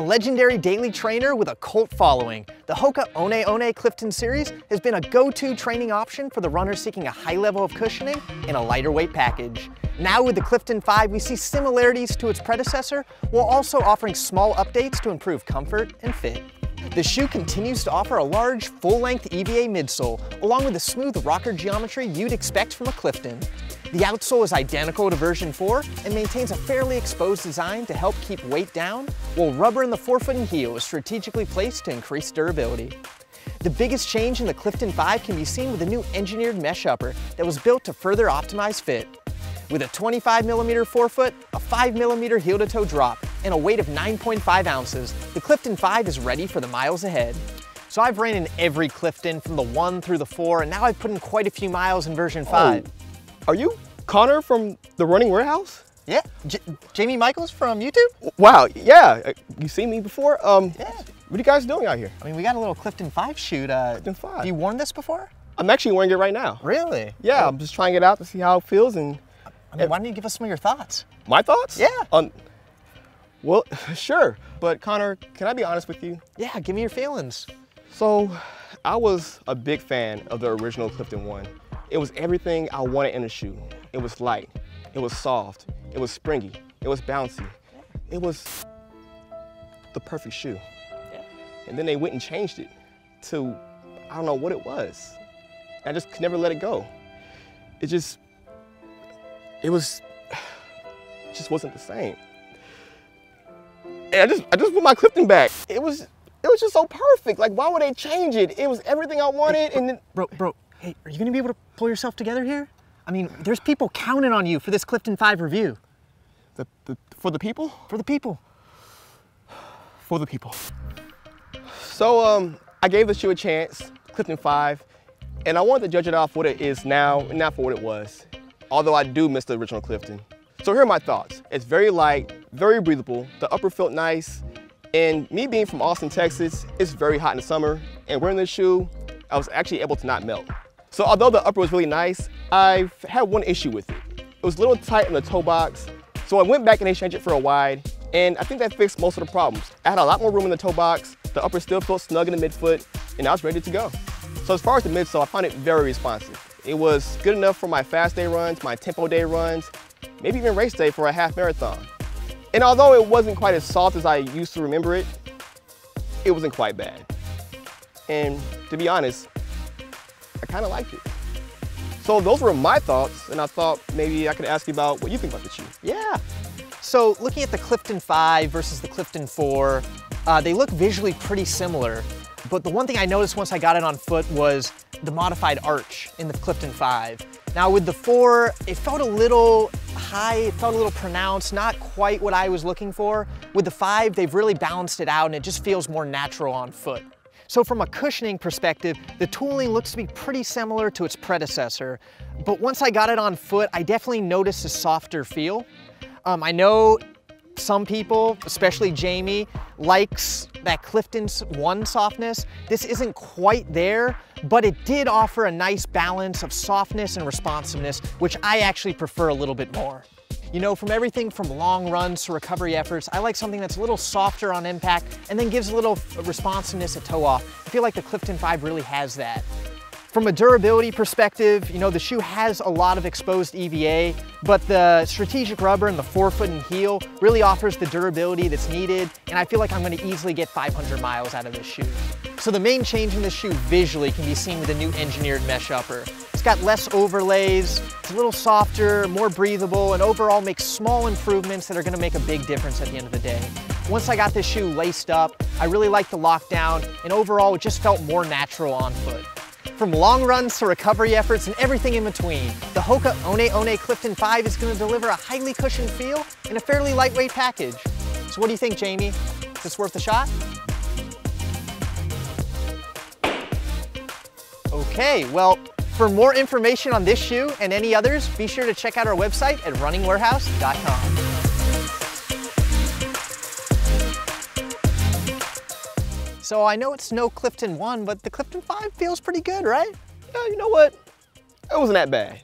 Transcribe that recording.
A legendary daily trainer with a cult following, the HOKA ONE ONE Clifton series has been a go-to training option for the runner seeking a high level of cushioning in a lighter weight package. Now with the Clifton 5, we see similarities to its predecessor, while also offering small updates to improve comfort and fit. The shoe continues to offer a large, full-length EVA midsole, along with the smooth rocker geometry you'd expect from a Clifton. The outsole is identical to version 4 and maintains a fairly exposed design to help keep weight down, while rubber in the forefoot and heel is strategically placed to increase durability. The biggest change in the Clifton 5 can be seen with the new engineered mesh upper that was built to further optimize fit. With a 25mm forefoot, a 5mm heel-to-toe drop, and a weight of 9.5 ounces, the Clifton 5 is ready for the miles ahead. So I've ran in every Clifton from the 1 through the 4, and now I've put in quite a few miles in version 5. Oh, are you Connor from the Running Warehouse? Yeah, Jami Michael's from YouTube? Wow, yeah. You seen me before? Yeah. What are you guys doing out here? I mean, we got a little Clifton 5 shoot. Clifton 5. Have you worn this before? I'm actually wearing it right now. Really? Yeah, I'm just trying it out to see how it feels. And I mean, why don't you give us some of your thoughts? My thoughts? Yeah. Well, sure. But Connor, can I be honest with you? Yeah, give me your feelings. So, I was a big fan of the original Clifton 1. It was everything I wanted in a shoe. It was light, it was soft, it was springy, it was bouncy. It was the perfect shoe. Yeah. And then they went and changed it to, I don't know what it was. I just could never let it go. It just wasn't the same. And I just put my Clifton back. It was just so perfect. Like, why would they change it? It was everything I wanted. And then, bro, hey, are you gonna be able to pull yourself together here? I mean, there's people counting on you for this Clifton 5 review. For the people? For the people. For the people. So, I gave the shoe a chance, Clifton 5, and I wanted to judge it off what it is now, and not for what it was. Although I do miss the original Clifton. So here are my thoughts. It's very light, very breathable, the upper felt nice, and me being from Austin, Texas, it's very hot in the summer, and wearing this shoe, I was actually able to not melt. So although the upper was really nice, I had one issue with it. It was a little tight in the toe box, so I went back and exchanged it for a wide, and I think that fixed most of the problems. I had a lot more room in the toe box, the upper still felt snug in the midfoot, and I was ready to go. So as far as the midsole, I found it very responsive. It was good enough for my fast day runs, my tempo day runs, maybe even race day for a half marathon. And although it wasn't quite as soft as I used to remember it, it wasn't quite bad. And to be honest, I kind of liked it. So those were my thoughts, and I thought maybe I could ask you about what you think about the shoe. Yeah. So looking at the Clifton 5 versus the Clifton 4, they look visually pretty similar. But the one thing I noticed once I got it on foot was the modified arch in the Clifton 5. Now with the 4, it felt a little high, it felt a little pronounced, not quite what I was looking for. With the 5, they've really balanced it out and it just feels more natural on foot. So from a cushioning perspective, the tooling looks to be pretty similar to its predecessor. But once I got it on foot, I definitely noticed a softer feel. I know some people, especially Jami, likes that Clifton 1 softness. This isn't quite there, but it did offer a nice balance of softness and responsiveness, which I actually prefer a little bit more. You know, from everything from long runs to recovery efforts, I like something that's a little softer on impact and then gives a little responsiveness at toe off. I feel like the Clifton 5 really has that. From a durability perspective, you know, the shoe has a lot of exposed EVA, but the strategic rubber in the forefoot and heel really offers the durability that's needed, and I feel like I'm going to easily get 500 miles out of this shoe. So the main change in the shoe visually can be seen with the new engineered mesh upper. It's got less overlays, it's a little softer, more breathable, and overall makes small improvements that are going to make a big difference at the end of the day. Once I got this shoe laced up, I really liked the lockdown, and overall it just felt more natural on foot. From long runs to recovery efforts and everything in between, the HOKA ONE ONE Clifton 5 is going to deliver a highly cushioned feel in a fairly lightweight package. So what do you think, Jami? Is this worth a shot? Okay, well, for more information on this shoe and any others, be sure to check out our website at runningwarehouse.com. So I know it's no Clifton 1, but the Clifton 5 feels pretty good, right? Yeah, you know what? It wasn't that bad.